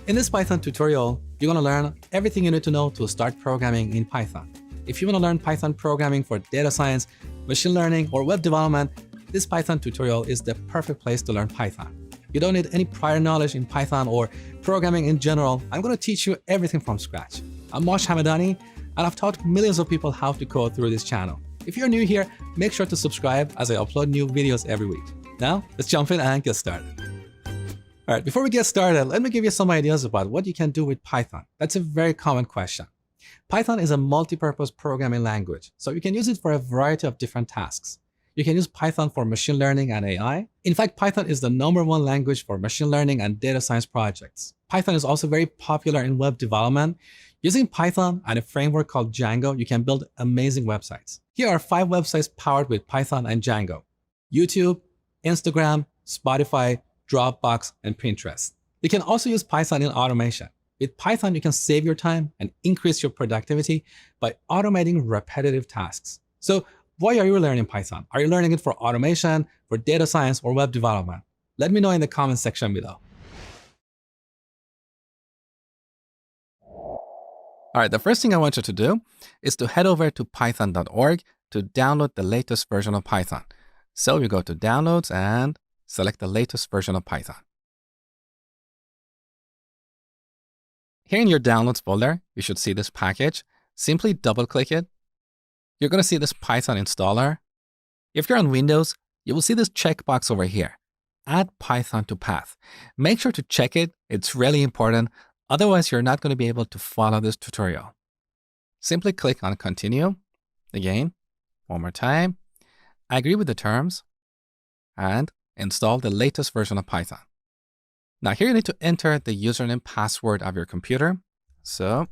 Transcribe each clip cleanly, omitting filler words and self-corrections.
In this Python tutorial, you're going to learn everything you need to know to start programming in Python. If you want to learn Python programming for data science, machine learning, or web development, this Python tutorial is the perfect place to learn Python. You don't need any prior knowledge in Python or programming in general. I'm going to teach you everything from scratch. I'm Mosh Hamadani, and I've taught millions of people how to code through this channel. If you're new here, make sure to subscribe as I upload new videos every week. Now, let's jump in and get started. All right, before we get started, let me give you some ideas about what you can do with Python. That's a very common question. Python is a multi-purpose programming language, so you can use it for a variety of different tasks. You can use Python for machine learning and AI. In fact, Python is the #1 language for machine learning and data science projects. Python is also very popular in web development. Using Python and a framework called Django, you can build amazing websites. Here are 5 websites powered with Python and Django: YouTube, Instagram, Spotify, Dropbox, and Pinterest. You can also use Python in automation. With Python, you can save your time and increase your productivity by automating repetitive tasks. So why are you learning Python? Are you learning it for automation, for data science, or web development? Let me know in the comment section below. All right, the first thing I want you to do is to head over to python.org to download the latest version of Python. So you go to Downloads and select the latest version of Python. Here in your Downloads folder, you should see this package. Simply double-click it. You're going to see this Python installer. If you're on Windows, you will see this checkbox over here, Add Python to Path. Make sure to check it. It's really important. Otherwise, you're not going to be able to follow this tutorial. Simply click on Continue. Again, one more time. Agree with the terms and install the latest version of Python. Now here you need to enter the username password of your computer. So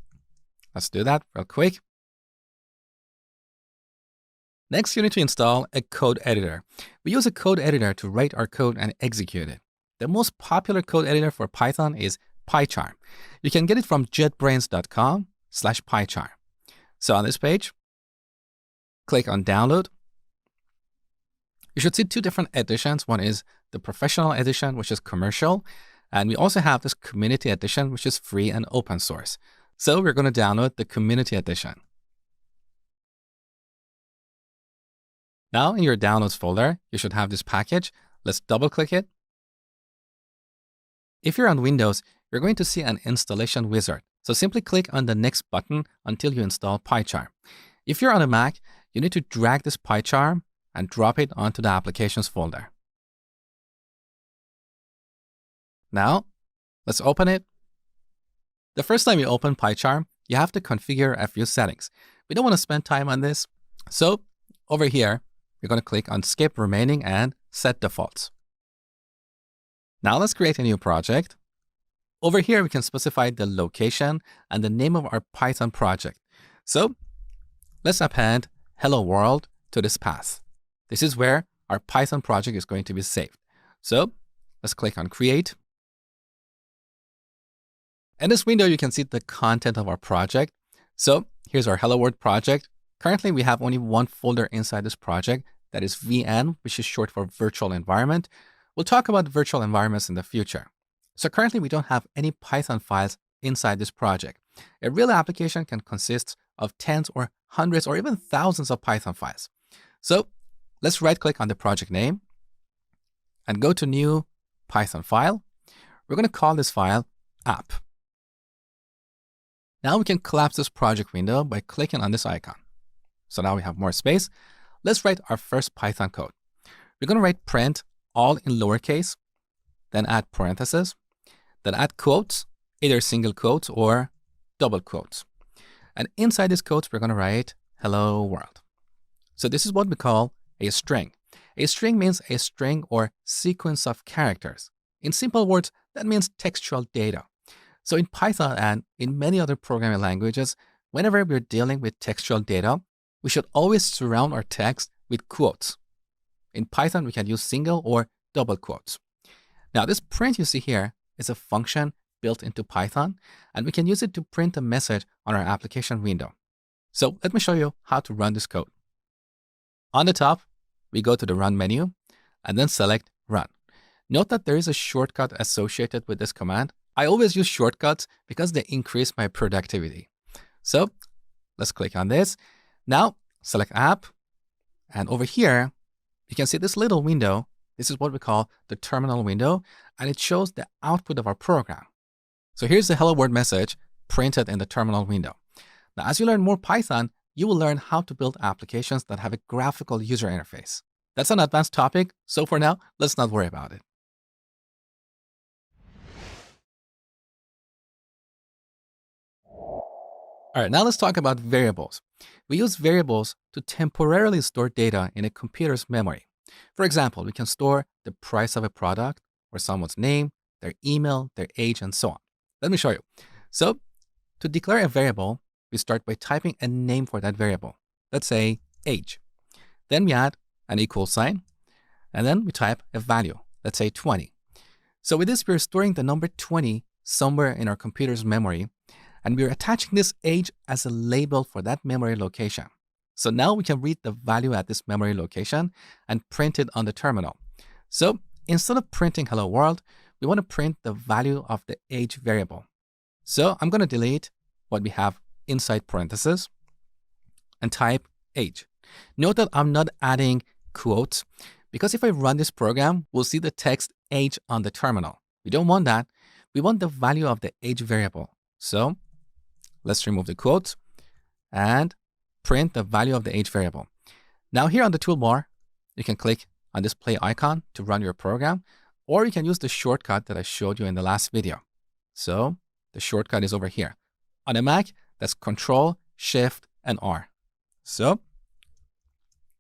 let's do that real quick. Next, you need to install a code editor. We use a code editor to write our code and execute it. The most popular code editor for Python is PyCharm. You can get it from jetbrains.com/PyCharm. So on this page, click on Download. You should see 2 different editions. One is the Professional Edition, which is commercial. And we also have this Community Edition, which is free and open source. So we're going to download the Community Edition. Now in your Downloads folder, you should have this package. Let's double-click it. If you're on Windows, you're going to see an installation wizard. So simply click on the next button until you install PyCharm. If you're on a Mac, you need to drag this PyCharm and drop it onto the Applications folder. Now, let's open it. The first time you open PyCharm, you have to configure a few settings. We don't want to spend time on this. So over here, you're going to click on Skip Remaining and Set Defaults. Now let's create a new project. Over here, we can specify the location and the name of our Python project. So let's append Hello World to this path. This is where our Python project is going to be saved. So let's click on Create. In this window, you can see the content of our project. So here's our Hello World project. Currently, we have only one folder inside this project, that is VN, which is short for virtual environment. We'll talk about virtual environments in the future. So currently, we don't have any Python files inside this project. A real application can consist of tens or hundreds or even thousands of Python files. So let's right-click on the project name and go to New Python File. We're going to call this file App. Now we can collapse this project window by clicking on this icon. So now we have more space. Let's write our first Python code. We're going to write print all in lowercase, then add parentheses, then add quotes, either single quotes or double quotes. And inside these quotes, we're going to write Hello World. So this is what we call a string. A string means a string or sequence of characters. In simple words, that means textual data. So in Python and in many other programming languages, whenever we're dealing with textual data, we should always surround our text with quotes. In Python, we can use single or double quotes. Now, this print you see here is a function built into Python, and we can use it to print a message on our application window. So let me show you how to run this code. On the top, we go to the Run menu and then select Run. Note that there is a shortcut associated with this command. I always use shortcuts because they increase my productivity. So let's click on this. Now select app, and over here, you can see this little window. This is what we call the terminal window, and it shows the output of our program. So here's the hello world message printed in the terminal window. Now, as you learn more Python, you will learn how to build applications that have a graphical user interface. That's an advanced topic, so for now, let's not worry about it. All right, now let's talk about variables. We use variables to temporarily store data in a computer's memory. For example, we can store the price of a product, or someone's name, their email, their age, and so on. Let me show you. So to declare a variable, we start by typing a name for that variable. Let's say age. Then we add an equal sign, and then we type a value. Let's say 20. So with this, we're storing the number 20 somewhere in our computer's memory, and we're attaching this age as a label for that memory location. So now we can read the value at this memory location and print it on the terminal. So instead of printing hello world, we want to print the value of the age variable. So I'm going to delete what we have inside parentheses and type age. Note that I'm not adding quotes because if I run this program, we'll see the text age on the terminal. We don't want that. We want the value of the age variable. So let's remove the quotes and print the value of the age variable. Now here on the toolbar, you can click on this play icon to run your program, or you can use the shortcut that I showed you in the last video. So the shortcut is over here. On a Mac, that's Control, Shift, and R. So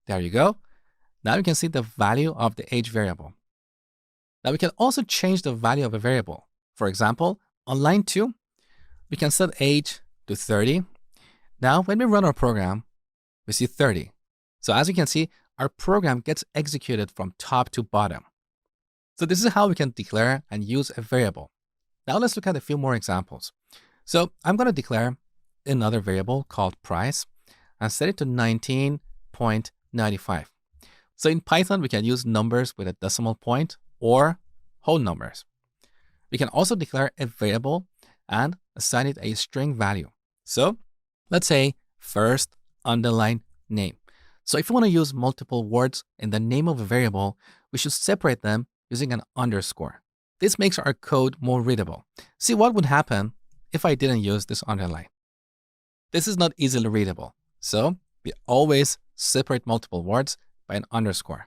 there you go. Now you can see the value of the age variable. Now we can also change the value of a variable. For example, on line 2, we can set age to 30. Now, when we run our program, we see 30. So as you can see, our program gets executed from top to bottom. So this is how we can declare and use a variable. Now let's look at a few more examples. So I'm going to declare another variable called price and set it to 19.95. So in Python, we can use numbers with a decimal point or whole numbers. We can also declare a variable and assign it a string value. So let's say first underline name. So if you want to use multiple words in the name of a variable, we should separate them using an underscore. This makes our code more readable. See what would happen if I didn't use this underline. This is not easily readable. So we always separate multiple words by an underscore.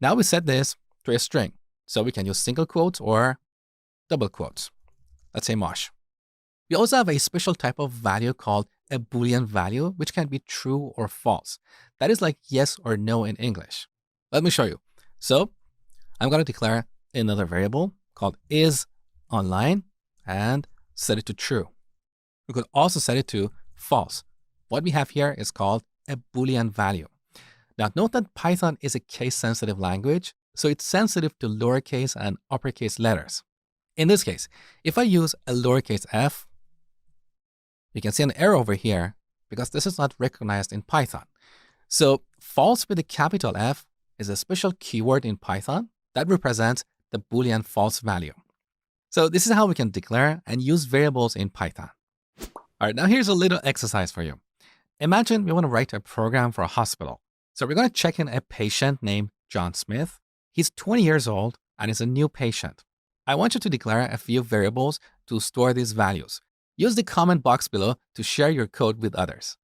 Now we set this to a string. So we can use single quotes or double quotes. Let's say Mosh. We also have a special type of value called a Boolean value, which can be true or false. That is like yes or no in English. Let me show you. So I'm going to declare another variable called isOnline and set it to true. We could also set it to false. What we have here is called a Boolean value. Now note that Python is a case-sensitive language, so it's sensitive to lowercase and uppercase letters. In this case, if I use a lowercase f, you can see an error over here because this is not recognized in Python. So false with a capital F is a special keyword in Python that represents the Boolean false value. So this is how we can declare and use variables in Python. All right, now here's a little exercise for you. Imagine we want to write a program for a hospital. So we're going to check in a patient named John Smith. He's 20 years old and is a new patient. I want you to declare a few variables to store these values. Use the comment box below to share your code with others.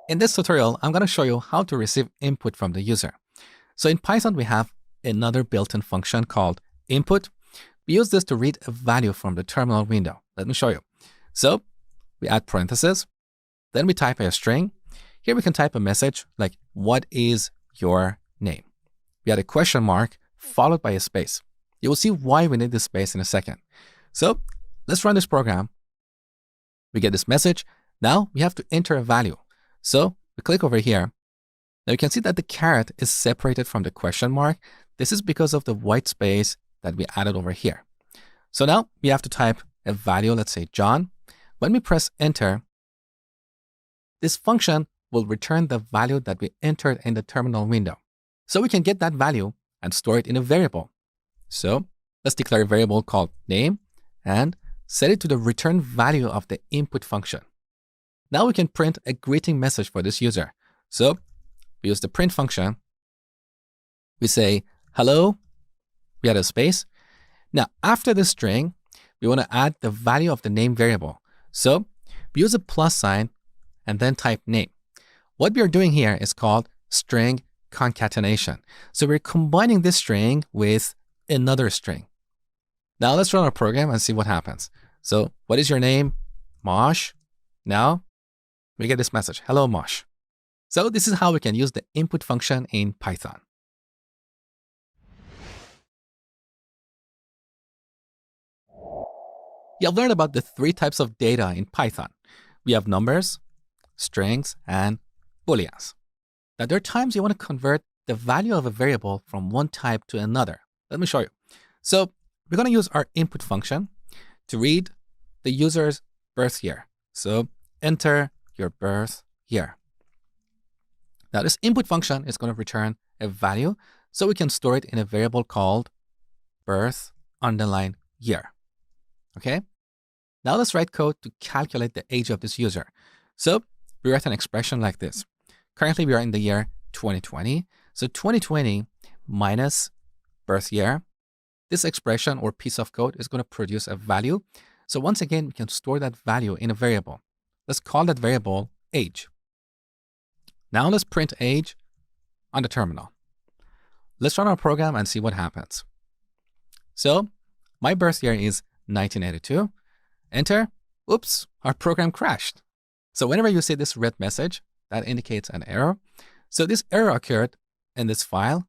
In this tutorial, I'm going to show you how to receive input from the user. So in Python, we have another built-in function called input. We use this to read a value from the terminal window. Let me show you. So we add parentheses, then we type a string. Here we can type a message like, what is your name? We add a question mark followed by a space. You will see why we need this space in a second. So let's run this program. We get this message. Now we have to enter a value. So we click over here. Now you can see that the caret is separated from the question mark. This is because of the white space that we added over here. So now we have to type a value, let's say John. When we press enter, this function will return the value that we entered in the terminal window. So we can get that value and store it in a variable. So let's declare a variable called name and set it to the return value of the input function. Now we can print a greeting message for this user. So we use the print function. We say, hello, we add a space. Now, after the string, we want to add the value of the name variable. So we use a plus sign and then type name. What we are doing here is called string concatenation. So we're combining this string with another string. Now let's run our program and see what happens. So what is your name? Mosh. Now we get this message, hello Mosh. So this is how we can use the input function in Python. You have learned about the three types of data in Python. We have numbers, strings, and booleans. Now there are times you want to convert the value of a variable from one type to another. Let me show you. So we're going to use our input function to read the user's birth year. So enter your birth year. Now this input function is going to return a value, so we can store it in a variable called birth underline year. Okay? Now let's write code to calculate the age of this user. So we write an expression like this. Currently we are in the year 2020. So 2020 minus birth year. This expression or piece of code is going to produce a value. So once again, we can store that value in a variable. Let's call that variable age. Now let's print age on the terminal. Let's run our program and see what happens. So my birth year is 1982. Enter. Oops, our program crashed. So whenever you see this red message, that indicates an error. So this error occurred in this file,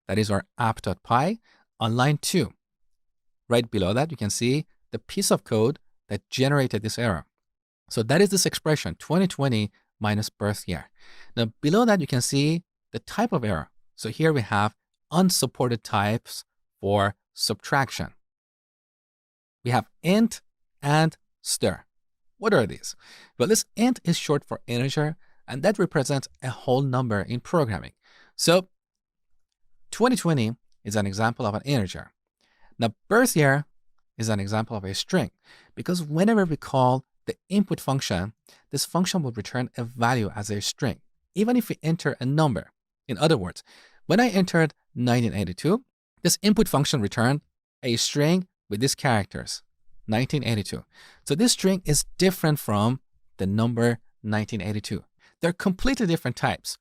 that is our app.py, on line 2. Right below that, you can see the piece of code that generated this error. So that is this expression, 2020 minus birth year. Now below that, you can see the type of error. So here we have unsupported types for subtraction. We have int and stir. What are these? Well, this int is short for integer, and that represents a whole number in programming. So 2020 is an example of an integer. Now birth year is an example of a string, because whenever we call the input function, this function will return a value as a string, even if we enter a number. In other words, when I entered 1982, this input function returned a string with these characters, 1982. So this string is different from the number 1982. They're completely different types.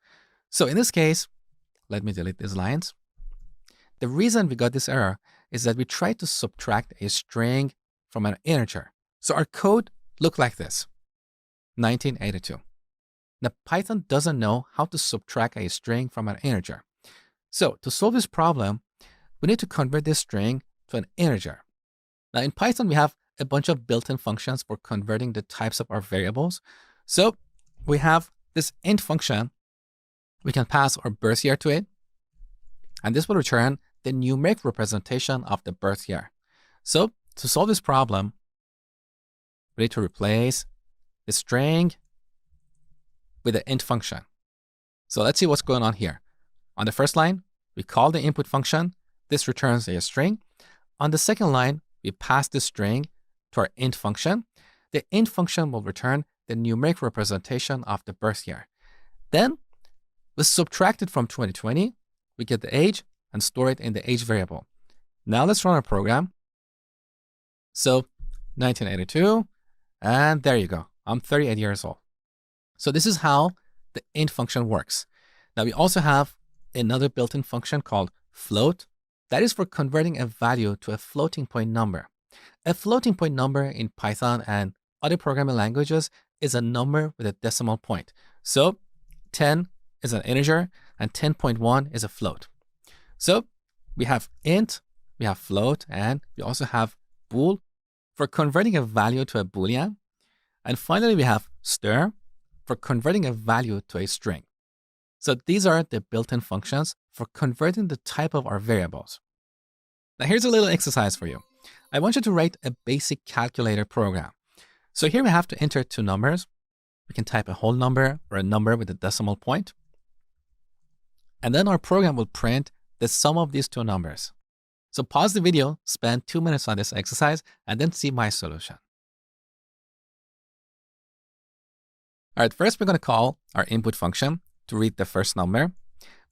So in this case, let me delete these lines. The reason we got this error is that we tried to subtract a string from an integer. So our code looked like this, 1982. Now Python doesn't know how to subtract a string from an integer. So to solve this problem, we need to convert this string to an integer. Now in Python, we have a bunch of built-in functions for converting the types of our variables. So we have this int function. We can pass our birth year to it, and this will return the numeric representation of the birth year. So to solve this problem, we need to replace the string with the int function. So let's see what's going on here. On the first line, we call the input function. This returns a string. On the second line, we pass this string to our int function. The int function will return the numeric representation of the birth year. Then we subtract it from 2020. We get the age and store it in the age variable. Now let's run our program. So 1982, and there you go. I'm 38 years old. So this is how the int function works. Now we also have another built-in function called float. That is for converting a value to a floating point number. A floating point number in Python and other programming languages is a number with a decimal point. So 10 is an integer and 10.1 is a float. So we have int, we have float, and we also have bool for converting a value to a boolean. And finally, we have stir for converting a value to a string. So these are the built-in functions for converting the type of our variables. Now here's a little exercise for you. I want you to write a basic calculator program. So here we have to enter two numbers. We can type a whole number or a number with a decimal point. And then our program will print the sum of these two numbers. So pause the video, spend 2 minutes on this exercise, and then see my solution. All right, first we're going to call our input function to read the first number.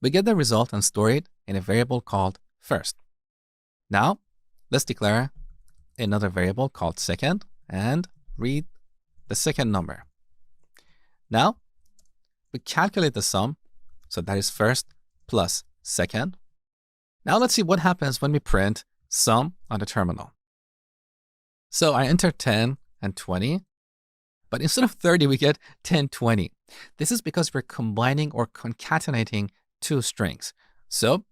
We get the result and store it in a variable called first. Now, let's declare another variable called second and read the second number. Now, we calculate the sum, so that is first plus second. Now let's see what happens when we print sum on the terminal. So I enter 10 and 20, but instead of 30, we get 1020. This is because we're combining or concatenating two strings. So,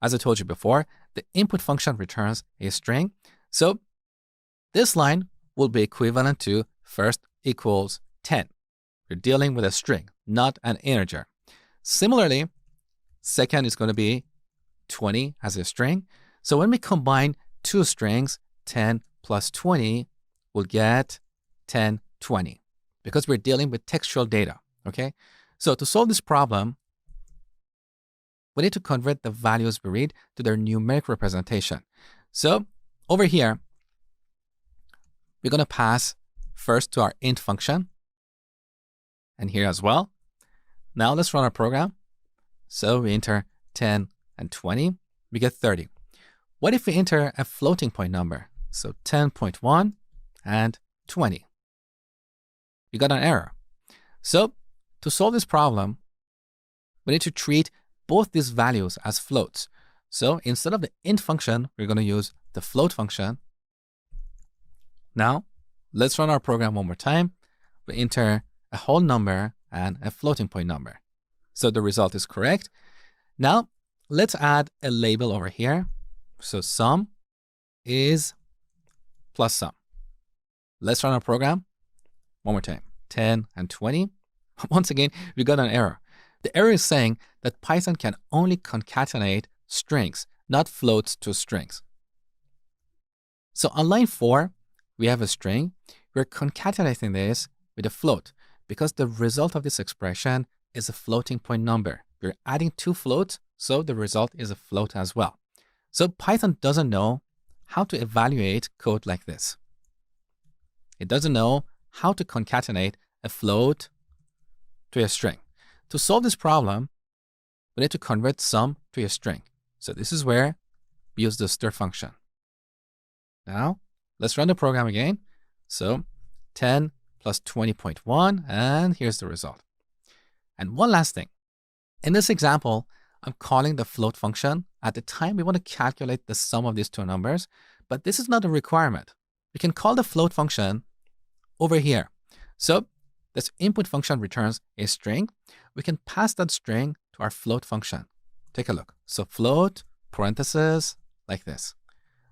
as I told you before, the input function returns a string. So this line will be equivalent to first equals 10. We're dealing with a string, not an integer. Similarly, second is going to be 20 as a string. So when we combine two strings, 10 plus 20, we'll get 1020 because we're dealing with textual data, okay? So to solve this problem, we need to convert the values we read to their numeric representation. So over here, we're going to pass first to our int function, and here as well. Now let's run our program. So we enter 10 and 20, we get 30. What if we enter a floating point number? So 10.1 and 20. We got an error. So to solve this problem, we need to treat both these values as floats. So instead of the int function, we're going to use the float function. Now, let's run our program one more time. We enter a whole number and a floating point number. So the result is correct. Now, let's add a label over here. So sum is plus sum. Let's run our program one more time. 10 and 20. Once again, we got an error. The error is saying that Python can only concatenate strings, not floats to strings. So on line 4, we have a string. We're concatenating this with a float because the result of this expression is a floating point number. We're adding two floats, so the result is a float as well. So Python doesn't know how to evaluate code like this. It doesn't know how to concatenate a float to a string. To solve this problem, we need to convert sum to a string. So this is where we use the stir function. Now, let's run the program again. So 10 plus 20.1, and here's the result. And one last thing. In this example, I'm calling the float function. At the time, we want to calculate the sum of these two numbers, but this is not a requirement. We can call the float function over here. So this input function returns a string. We can pass that string to our float function. Take a look. So float, parentheses, like this.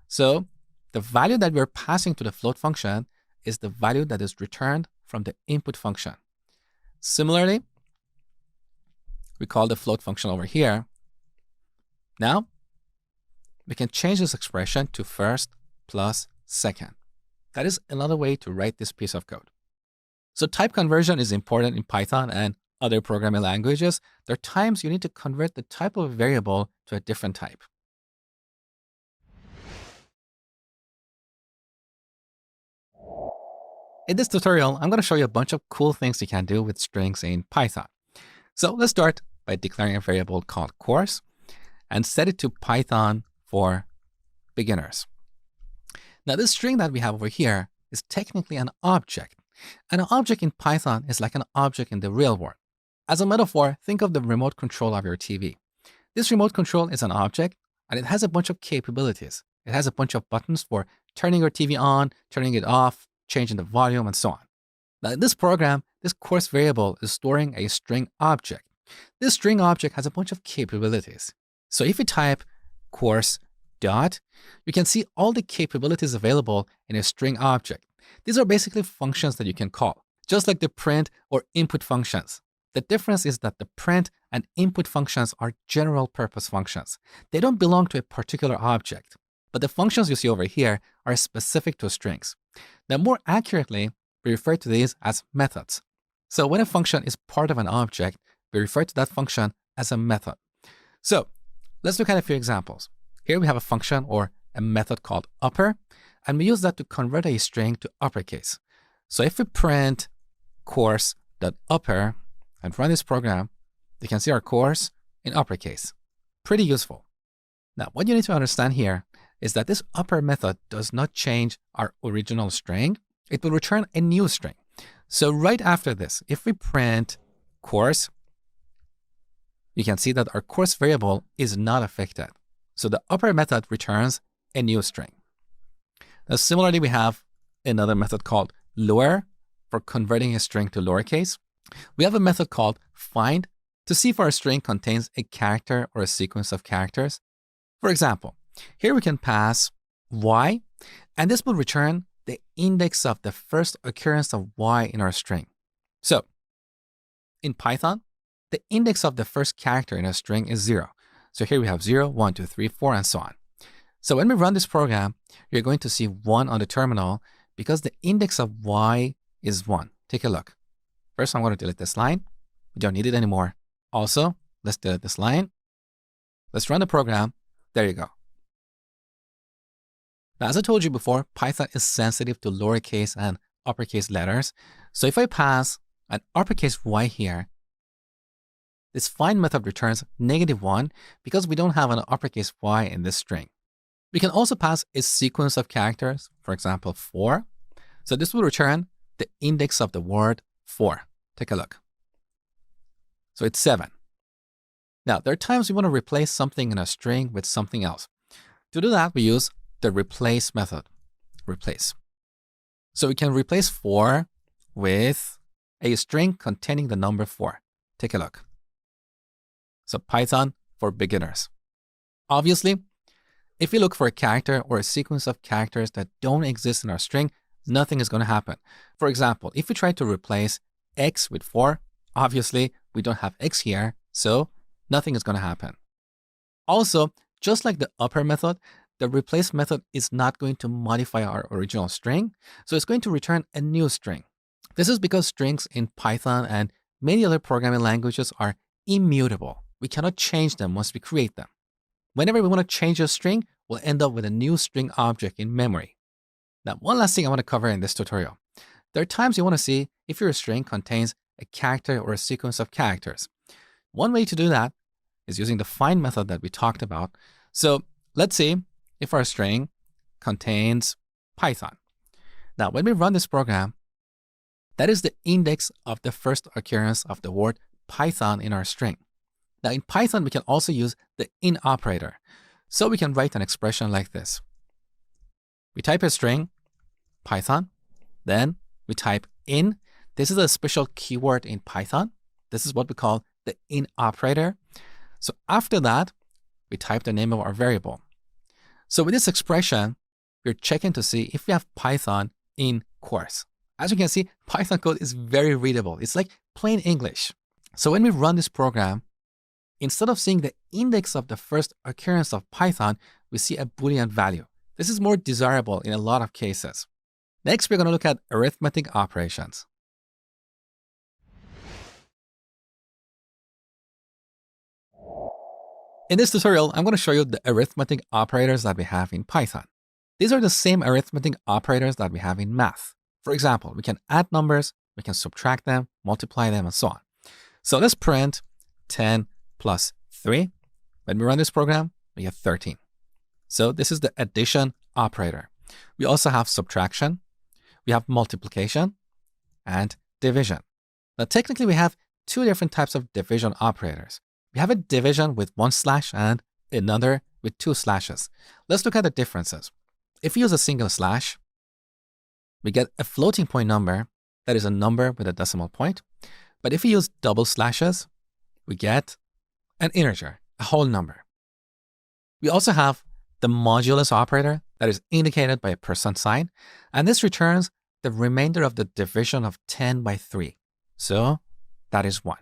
So the value that we're passing to the float function is the value that is returned from the input function. Similarly, we call the float function over here. Now, we can change this expression to first plus second. That is another way to write this piece of code. So type conversion is important in Python and other programming languages. There are times you need to convert the type of a variable to a different type. In this tutorial, I'm going to show you a bunch of cool things you can do with strings in Python. So let's start by declaring a variable called course and set it to Python for beginners. Now this string that we have over here is technically an object. And an object in Python is like an object in the real world. As a metaphor, think of the remote control of your TV. This remote control is an object and it has a bunch of capabilities. It has a bunch of buttons for turning your TV on, turning it off, changing the volume, and so on. Now in this program, this course variable is storing a string object. This string object has a bunch of capabilities. So if you type course dot, you can see all the capabilities available in a string object. These are basically functions that you can call, just like the print or input functions. The difference is that the print and input functions are general purpose functions. They don't belong to a particular object, but the functions you see over here are specific to strings. Now, more accurately, we refer to these as methods. So when a function is part of an object, we refer to that function as a method. So let's look at a few examples. Here we have a function or a method called upper, and we use that to convert a string to uppercase. So if we print course.upper and run this program, you can see our course in uppercase. Pretty useful. Now, what you need to understand here is that this upper method does not change our original string. It will return a new string. So right after this, if we print course, you can see that our course variable is not affected. So the upper method returns a new string. Now, similarly, we have another method called lower for converting a string to lowercase. We have a method called find to see if our string contains a character or a sequence of characters. For example, here we can pass y, and this will return the index of the first occurrence of y in our string. So in Python, the index of the first character in a string is 0. So here we have 0, 1, 2, 3, 4, and so on. So when we run this program, you're going to see 1 on the terminal because the index of y is 1. Take a look. First, I'm going to delete this line. We don't need it anymore. Also, let's delete this line. Let's run the program. There you go. Now, as I told you before, Python is sensitive to lowercase and uppercase letters. So if I pass an uppercase y here, this find method returns -1 because we don't have an uppercase y in this string. We can also pass a sequence of characters, for example, 4. So this will return the index of the word 4. Take a look. So it's 7. Now, there are times we want to replace something in a string with something else. To do that, we use the replace method, replace. So we can replace 4 with a string containing the number 4. Take a look. So Python for beginners. Obviously, if we look for a character or a sequence of characters that don't exist in our string, nothing is going to happen. For example, if we try to replace x with 4, obviously we don't have x here, so nothing is going to happen. Also, just like the upper method, the replace method is not going to modify our original string, so it's going to return a new string. This is because strings in Python and many other programming languages are immutable. We cannot change them once we create them. Whenever we want to change a string, we'll end up with a new string object in memory. Now, one last thing I want to cover in this tutorial. There are times you want to see if your string contains a character or a sequence of characters. One way to do that is using the find method that we talked about. So let's see if our string contains Python. Now, when we run this program, that is the index of the first occurrence of the word Python in our string. Now, in Python, we can also use the in operator. So we can write an expression like this. We type a string, Python, then we type in. This is a special keyword in Python. This is what we call the in operator. So after that, we type the name of our variable. So with this expression, we're checking to see if we have Python in course. As you can see, Python code is very readable. It's like plain English. So when we run this program, instead of seeing the index of the first occurrence of Python, we see a Boolean value. This is more desirable in a lot of cases. Next, we're going to look at arithmetic operations. In this tutorial, I'm going to show you the arithmetic operators that we have in Python. These are the same arithmetic operators that we have in math. For example, we can add numbers, we can subtract them, multiply them, and so on. So let's print 10 plus 3. When we run this program, we get 13. So this is the addition operator. We also have subtraction, we have multiplication, and division. Now, technically, we have two different types of division operators. We have a division with 1 slash and another with 2 slashes. Let's look at the differences. If we use a single slash, we get a floating point number that is a number with a decimal point. But if we use double slashes, we get an integer, a whole number. We also have the modulus operator that is indicated by a percent sign, and this returns the remainder of the division of 10 by 3. So that is 1.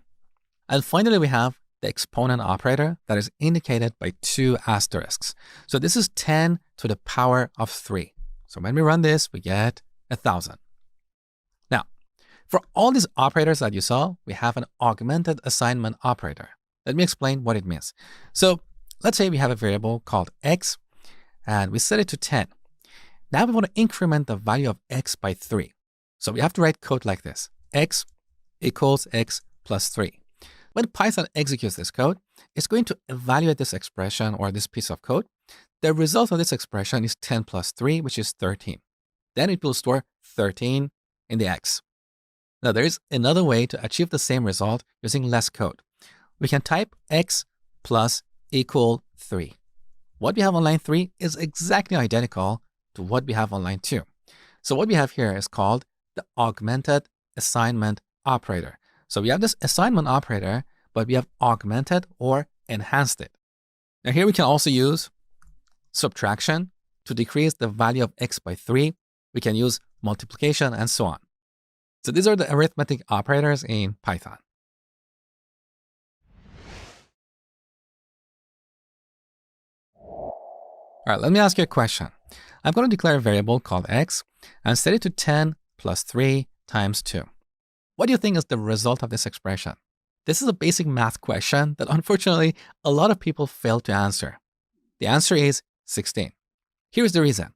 And finally, we have the exponent operator that is indicated by 2 asterisks. So this is 10 to the power of 3. So when we run this, we get 1,000. Now, for all these operators that you saw, we have an augmented assignment operator. Let me explain what it means. So let's say we have a variable called x, and we set it to 10. Now we want to increment the value of x by 3. So we have to write code like this: x equals x plus 3. When Python executes this code, it's going to evaluate this expression or this piece of code. The result of this expression is 10 plus 3, which is 13. Then it will store 13 in the x. Now there is another way to achieve the same result using less code. We can type x plus equal 3. What we have on line 3 is exactly identical to what we have on line 2. So what we have here is called the augmented assignment operator. So we have this assignment operator, but we have augmented or enhanced it. Now here we can also use subtraction to decrease the value of x by 3. We can use multiplication and so on. So these are the arithmetic operators in Python. All right, let me ask you a question. I'm going to declare a variable called x and set it to 10 plus 3 times 2. What do you think is the result of this expression? This is a basic math question that unfortunately a lot of people fail to answer. The answer is 16. Here's the reason.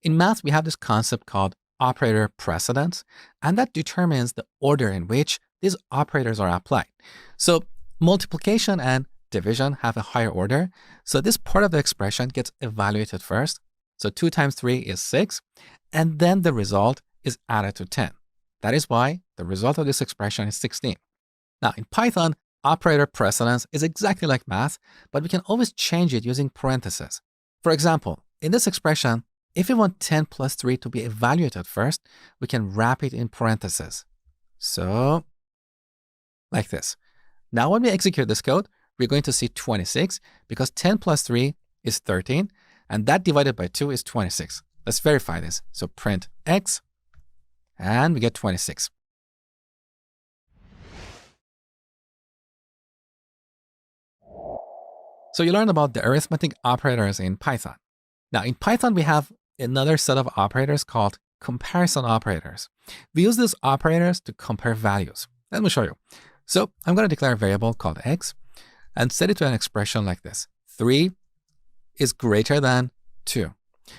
In math, we have this concept called operator precedence, and that determines the order in which these operators are applied. So multiplication and division have a higher order. So this part of the expression gets evaluated first. So 2 times 3 is 6, and then the result is added to 10. That is why the result of this expression is 16. Now in Python, operator precedence is exactly like math, but we can always change it using parentheses. For example, in this expression, if we want 10 plus 3 to be evaluated first, we can wrap it in parentheses. So like this. Now when we execute this code, we're going to see 26 because 10 plus 3 is 13, and that divided by 2 is 26. Let's verify this. So print x, and we get 26. So you learned about the arithmetic operators in Python. Now in Python, we have another set of operators called comparison operators. We use these operators to compare values. Let me show you. So I'm going to declare a variable called x and set it to an expression like this. 3 is greater than 2.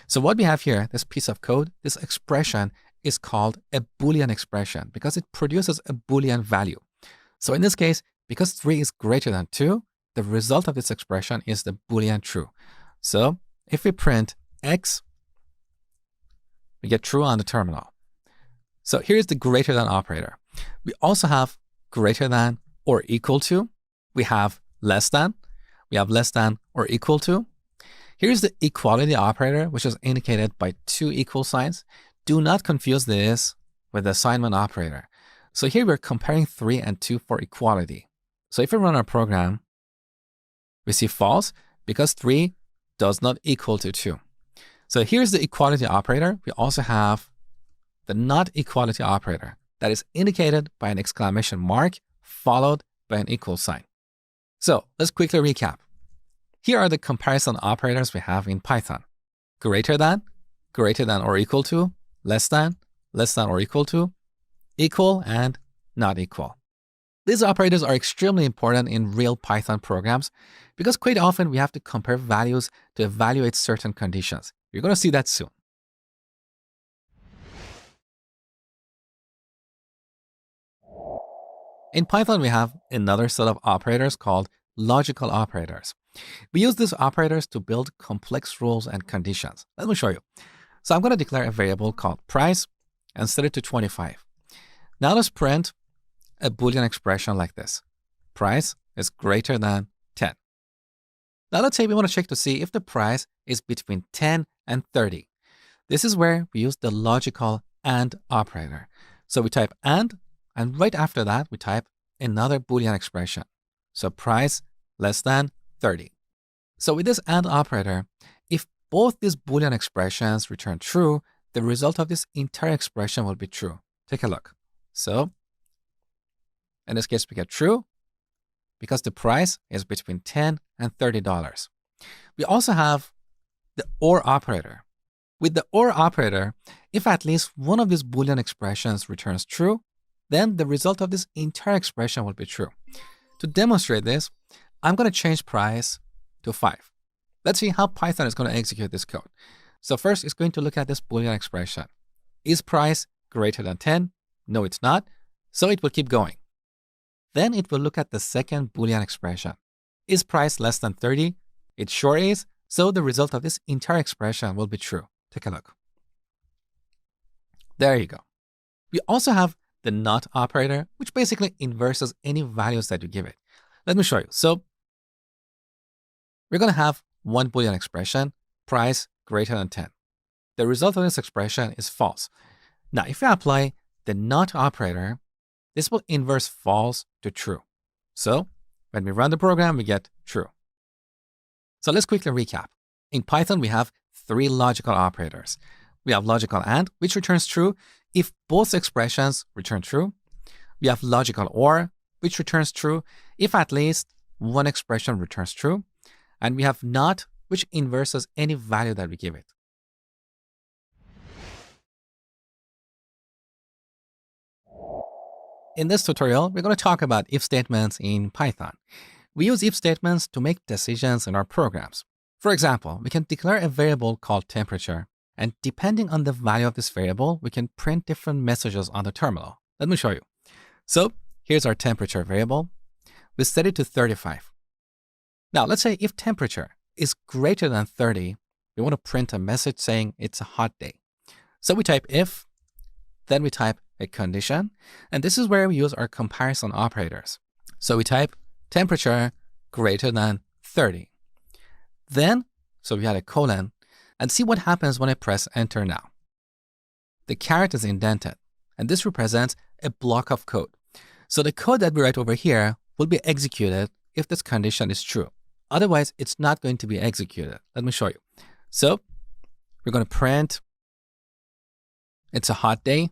So what we have here, this piece of code, this expression is called a Boolean expression because it produces a Boolean value. So in this case, because 3 is greater than 2, the result of this expression is the Boolean true. So if we print x, we get true on the terminal. So here's the greater than operator. We also have greater than or equal to. We have less than. We have less than or equal to. Here's the equality operator, which is indicated by 2 equal signs. Do not confuse this with the assignment operator. So here we're comparing 3 and 2 for equality. So if we run our program, we see false because 3 does not equal to 2. So here's the equality operator. We also have the not equality operator that is indicated by an exclamation mark followed by an equal sign. So let's quickly recap. Here are the comparison operators we have in Python. Greater than or equal to, less than or equal to, equal, and not equal. These operators are extremely important in real Python programs because quite often we have to compare values to evaluate certain conditions. You're going to see that soon. In Python, we have another set of operators called logical operators. We use these operators to build complex rules and conditions. Let me show you. So I'm going to declare a variable called price and set it to 25. Now let's print a Boolean expression like this. Price is greater than 10. Now let's say we want to check to see if the price is between 10 and 30. This is where we use the logical AND operator. So we type AND, and right after that, we type another Boolean expression. So price less than 30. So with this AND operator, if both these Boolean expressions return true, the result of this entire expression will be true. Take a look. So in this case, we get true because the price is between $10 and $30. We also have the OR operator. With the OR operator, if at least one of these Boolean expressions returns true, then the result of this entire expression will be true. To demonstrate this, I'm going to change price to 5. Let's see how Python is going to execute this code. So first, it's going to look at this Boolean expression. Is price greater than 10? No, it's not. So it will keep going. Then it will look at the second Boolean expression. Is price less than 30? It sure is. So the result of this entire expression will be true. Take a look. There you go. We also have the not operator, which basically inverses any values that you give it. Let me show you. So we're going to have one Boolean expression, price greater than 10. The result of this expression is false. Now, if we apply the not operator, this will inverse false to true. So when we run the program, we get true. So let's quickly recap. In Python, we have 3 logical operators. We have logical AND, which returns true if both expressions return true. We have logical OR, which returns true if at least one expression returns true. And we have NOT, which inverses any value that we give it. In this tutorial, we're going to talk about if statements in Python. We use if statements to make decisions in our programs. For example, we can declare a variable called temperature, and depending on the value of this variable, we can print different messages on the terminal. Let me show you. So here's our temperature variable. We set it to 35. Now, let's say if temperature is greater than 30, we want to print a message saying it's a hot day. So we type if, then we type a condition, and this is where we use our comparison operators. So we type temperature greater than 30. Then, so we had a colon, and see what happens when I press enter now. The caret is indented, and this represents a block of code. So the code that we write over here will be executed if this condition is true. Otherwise, it's not going to be executed. Let me show you. So we're going to print it's a hot day.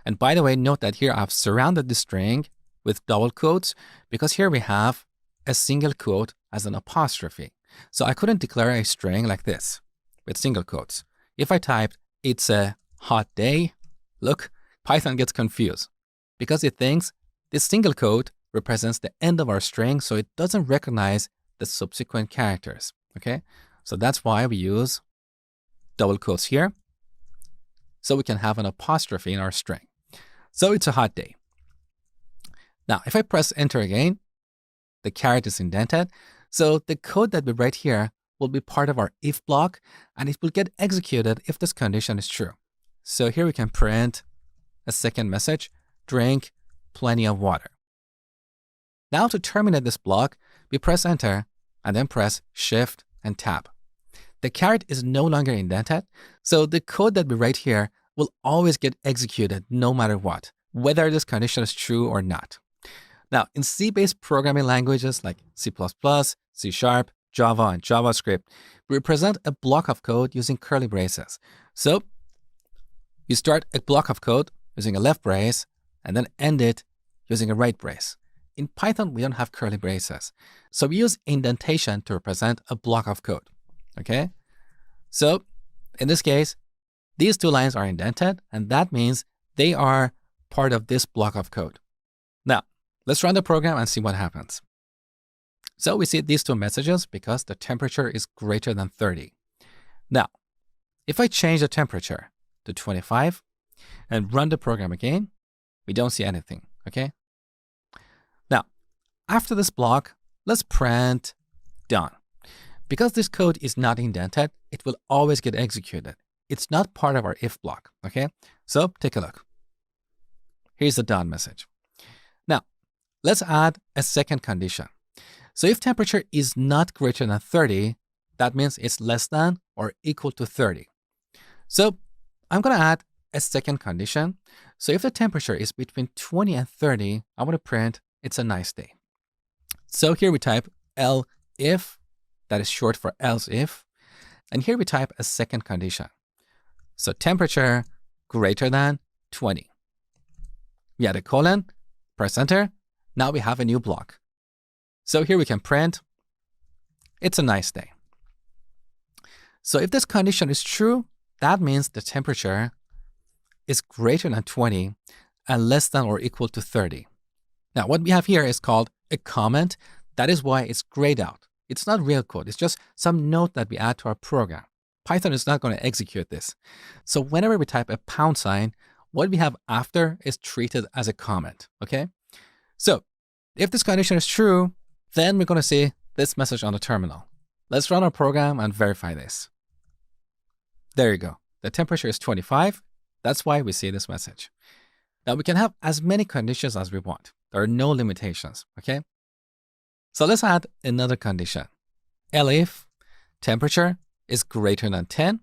And by the way, note that here I've surrounded the string with double quotes because here we have a single quote as an apostrophe. So I couldn't declare a string like this with single quotes. If I typed, it's a hot day, look, Python gets confused because it thinks this single quote represents the end of our string, so it doesn't recognize the subsequent characters, okay? So that's why we use double quotes here, so we can have an apostrophe in our string. So it's a hot day. Now, if I press enter again, the caret is indented. So the code that we write here will be part of our if block, and it will get executed if this condition is true. So here we can print a second message, drink plenty of water. Now to terminate this block, we press enter and then press shift and tab. The caret is no longer indented, so the code that we write here will always get executed no matter what, whether this condition is true or not. Now, in C-based programming languages like C++, C#, Java, and JavaScript, we represent a block of code using curly braces. So you start a block of code using a left brace and then end it using a right brace. In Python, we don't have curly braces. So we use indentation to represent a block of code, okay? So in this case, these two lines are indented, and that means they are part of this block of code. Now, let's run the program and see what happens. So we see these two messages because the temperature is greater than 30. Now, if I change the temperature to 25 and run the program again, we don't see anything, okay? Now, after this block, let's print done. Because this code is not indented, it will always get executed. It's not part of our if block, okay? So take a look. Here's the done message. Now, let's add a second condition. So if temperature is not greater than 30, that means it's less than or equal to 30. So I'm going to add a second condition. So if the temperature is between 20 and 30, I want to print it's a nice day. So here we type elif, that is short for else if, and here we type a second condition. So temperature greater than 20. We add a colon, press enter. Now we have a new block. So here we can print, it's a nice day. So if this condition is true, that means the temperature is greater than 20 and less than or equal to 30. Now what we have here is called a comment That is why it's grayed out. It's not real code. It's just some note that we add to our program. Python is not going to execute this. So whenever we type a pound sign, what we have after is treated as a comment, okay? So if this condition is true, then we're going to see this message on the terminal. Let's run our program and verify this. There you go. The temperature is 25. That's why we see this message. Now we can have as many conditions as we want. There are no limitations, okay? So let's add another condition. Elif temperature is greater than 10,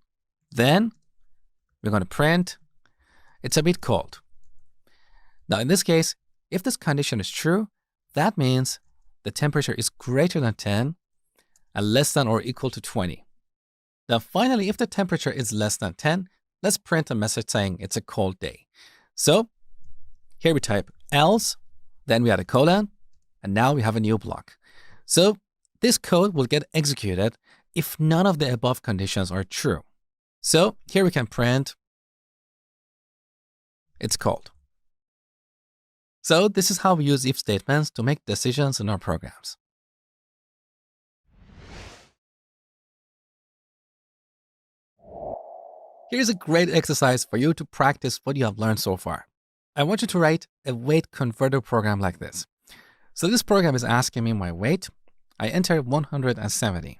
then we're going to print it's a bit cold. Now in this case, if this condition is true, that means the temperature is greater than 10 and less than or equal to 20. Now finally, if the temperature is less than 10, let's print a message saying it's a cold day. So here we type else, then we add a colon, and now we have a new block. So this code will get executed if none of the above conditions are true. So here we can print it's cold. So this is how we use if statements to make decisions in our programs. Here's a great exercise for you to practice what you have learned so far. I want you to write a weight converter program like this. So this program is asking me my weight. I enter 170.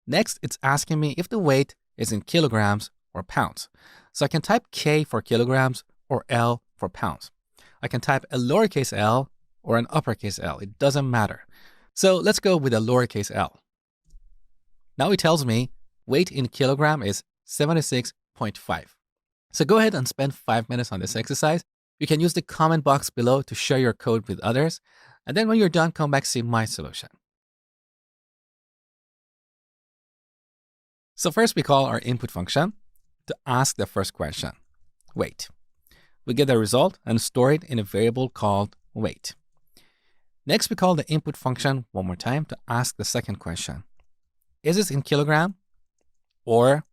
Next, it's asking me if the weight is in kilograms or pounds. So I can type K for kilograms or L for pounds. I can type a lowercase l or an uppercase L. It doesn't matter. So let's go with a lowercase l. Now it tells me weight in kilogram is 76.5. So go ahead and spend 5 minutes on this exercise. You can use the comment box below to share your code with others. And then when you're done, come back see my solution. So first we call our input function to ask the first question, weight. We get the result and store it in a variable called weight. Next, we call the input function one more time to ask the second question. Is this in kilogram or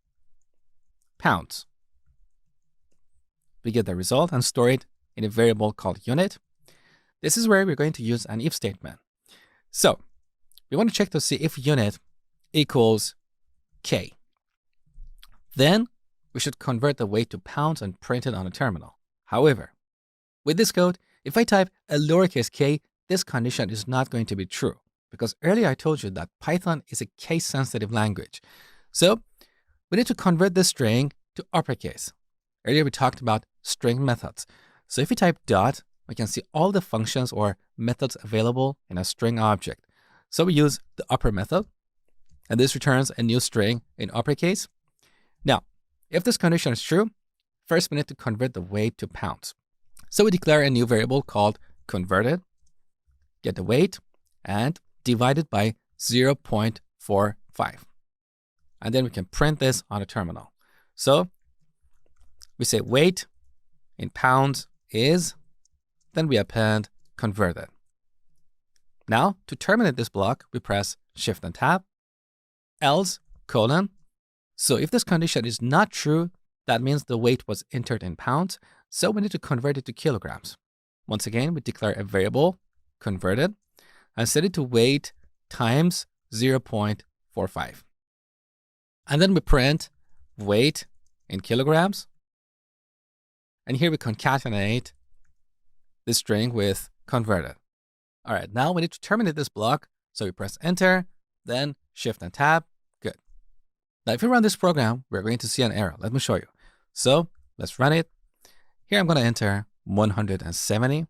pounds? We get the result and store it in a variable called unit. This is where we're going to use an if statement. So we want to check to see if unit equals K. Then we should convert the weight to pounds and print it on a terminal. However, with this code, if I type a lowercase k, this condition is not going to be true because earlier I told you that Python is a case-sensitive language. So we need to convert this string to uppercase. Earlier we talked about string methods. So if we type dot, we can see all the functions or methods available in a string object. So we use the upper method, and this returns a new string in uppercase. Now, if this condition is true, first we need to convert the weight to pounds. So we declare a new variable called converted, get the weight, and divide it by 0.45. And then we can print this on a terminal. So we say weight in pounds is, then we append converted. Now to terminate this block, we press Shift and Tab, else colon. So if this condition is not true, that means the weight was entered in pounds, so we need to convert it to kilograms. Once again, we declare a variable, converted, and set it to weight times 0.45. And then we print weight in kilograms. And here we concatenate this string with converted. All right, now we need to terminate this block. So we press enter, then Shift and Tab. Good. Now, if we run this program, we're going to see an error. Let me show you. So let's run it. Here I'm going to enter 170.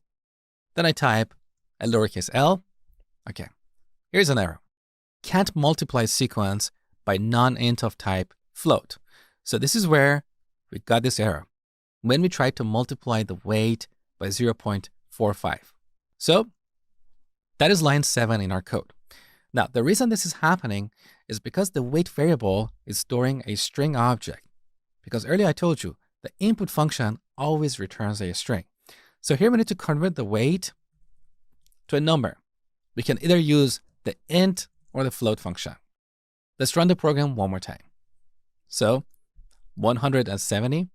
Then I type a lowercase l. Okay, here's an error. Can't multiply sequence by non-int of type float. So this is where we got this error when we tried to multiply the weight by 0.45. So that is line 7 in our code. Now, the reason this is happening is because the weight variable is storing a string object. Because earlier I told you, the input function always returns a string. So here we need to convert the weight to a number. We can either use the int or the float function. Let's run the program one more time. So 170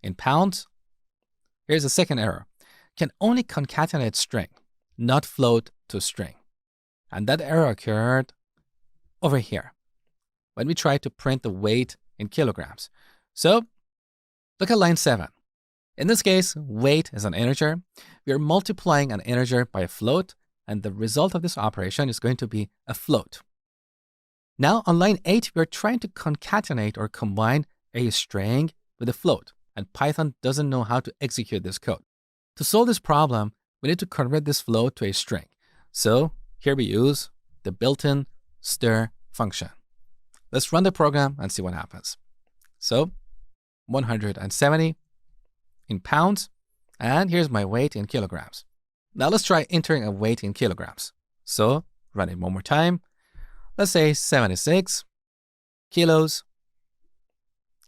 in pounds. Here's a second error. Can only concatenate string, not float to string. And that error occurred over here when we tried to print the weight in kilograms. So look at line 7. In this case, weight is an integer. We are multiplying an integer by a float, and the result of this operation is going to be a float. Now on line 8, we are trying to concatenate or combine a string with a float, and Python doesn't know how to execute this code. To solve this problem, we need to convert this float to a string. So here we use the built-in stir function. Let's run the program and see what happens. So 170 in pounds, and here's my weight in kilograms. Now let's try entering a weight in kilograms. So run it one more time. Let's say 76 kilos.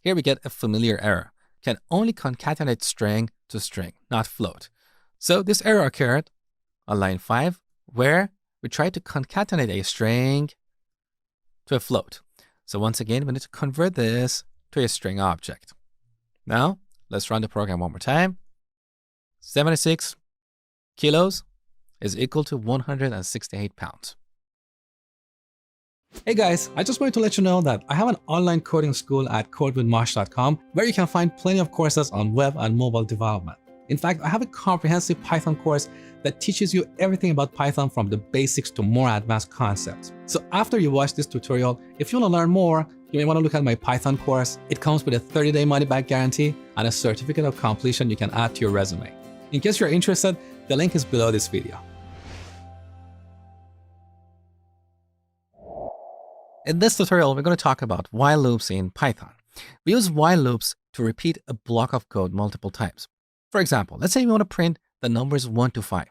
Here we get a familiar error. Can only concatenate string to string, not float. So this error occurred on line 5, where we tried to concatenate a string to a float. So once again, we need to convert this to a string object. Now, let's run the program one more time. 76 kilos is equal to 168 pounds. Hey guys, I just wanted to let you know that I have an online coding school at codewithmosh.com where you can find plenty of courses on web and mobile development. In fact, I have a comprehensive Python course that teaches you everything about Python from the basics to more advanced concepts. So after you watch this tutorial, if you want to learn more, you may want to look at my Python course. It comes with a 30-day money-back guarantee and a certificate of completion you can add to your resume. In case you're interested, the link is below this video. In this tutorial, we're going to talk about while loops in Python. We use while loops to repeat a block of code multiple times. For example, let's say we want to print the numbers 1 to 5.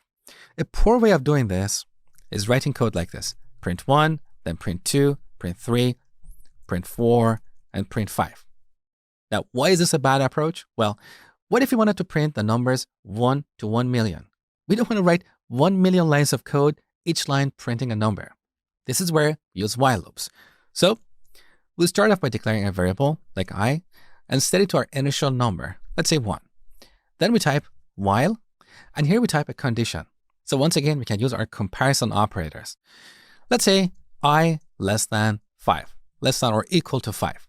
A poor way of doing this is writing code like this. Print 1, then print 2, print 3, print 4, and print 5. Now, why is this a bad approach? Well, what if we wanted to print the numbers 1 to 1 million? We don't want to write 1 million lines of code, each line printing a number. This is where we use while loops. So we'll start off by declaring a variable like I and set it to our initial number, let's say 1. Then we type while, and here we type a condition. So once again, we can use our comparison operators. Let's say I less than 5, less than or equal to 5.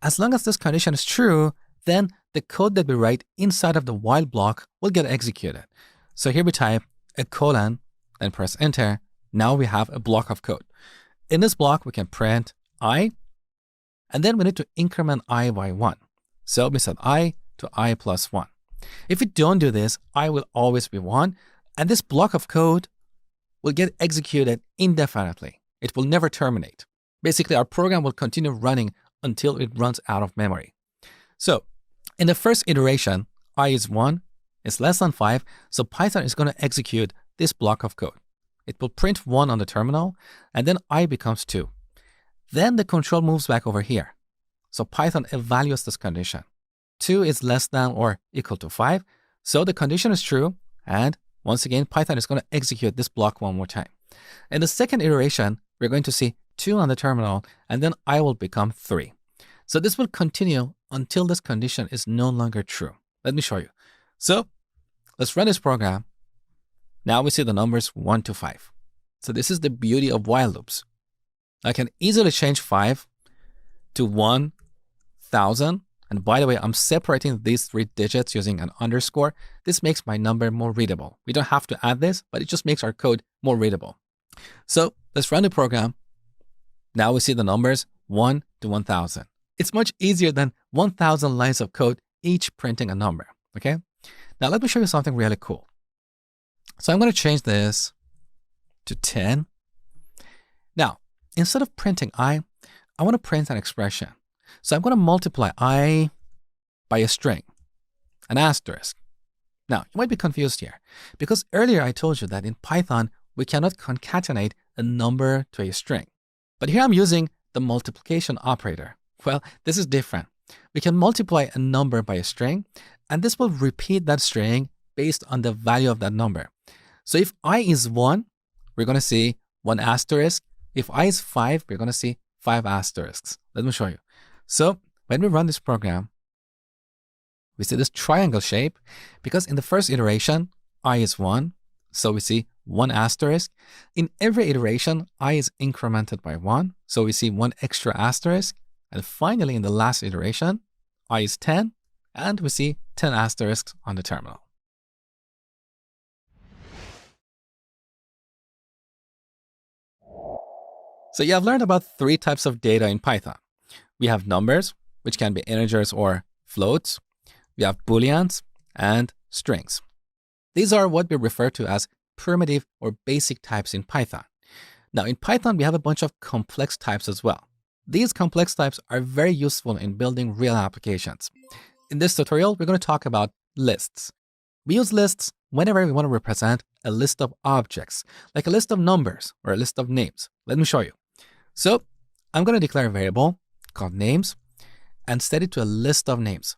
As long as this condition is true, then the code that we write inside of the while block will get executed. So here we type a colon, then press enter. Now we have a block of code. In this block, we can print I, and then we need to increment I by 1. So we set I to I plus 1. If we don't do this, I will always be 1, and this block of code will get executed indefinitely. It will never terminate. Basically, our program will continue running until it runs out of memory. So in the first iteration, I is 1, is less than 5, so Python is going to execute this block of code. It will print 1 on the terminal, and then I becomes 2. Then the control moves back over here. So Python evaluates this condition. 2 is less than or equal to 5, so the condition is true, and once again, Python is going to execute this block one more time. In the second iteration, we're going to see 2 on the terminal, and then I will become 3. So this will continue until this condition is no longer true. Let me show you. So let's run this program. Now we see the numbers 1 to 5. So this is the beauty of while loops. I can easily change 5 to 1,000. And by the way, I'm separating these 3 digits using an underscore. This makes my number more readable. We don't have to add this, but it just makes our code more readable. So let's run the program. Now we see the numbers 1 to 1,000. It's much easier than 1,000 lines of code, each printing a number, okay? Now let me show you something really cool. So I'm going to change this to 10. Now, instead of printing I want to print an expression. So I'm going to multiply I by a string, an asterisk. Now, you might be confused here because earlier I told you that in Python, we cannot concatenate a number to a string. But here I'm using the multiplication operator. Well, this is different. We can multiply a number by a string, and this will repeat that string based on the value of that number. So if I is 1, we're going to see 1 asterisk. If I is 5, we're going to see 5 asterisks. Let me show you. So when we run this program, we see this triangle shape because in the first iteration, I is 1, So we see 1 asterisk. In every iteration, I is incremented by 1. So we see 1 extra asterisk. And finally, in the last iteration, I is 10. And we see 10 asterisks on the terminal. So you have learned about 3 types of data in Python. We have numbers, which can be integers or floats. We have booleans and strings. These are what we refer to as primitive or basic types in Python. Now, in Python, we have a bunch of complex types as well. These complex types are very useful in building real applications. In this tutorial, we're going to talk about lists. We use lists whenever we want to represent a list of objects, like a list of numbers or a list of names. Let me show you. So I'm going to declare a variable called names and set it to a list of names.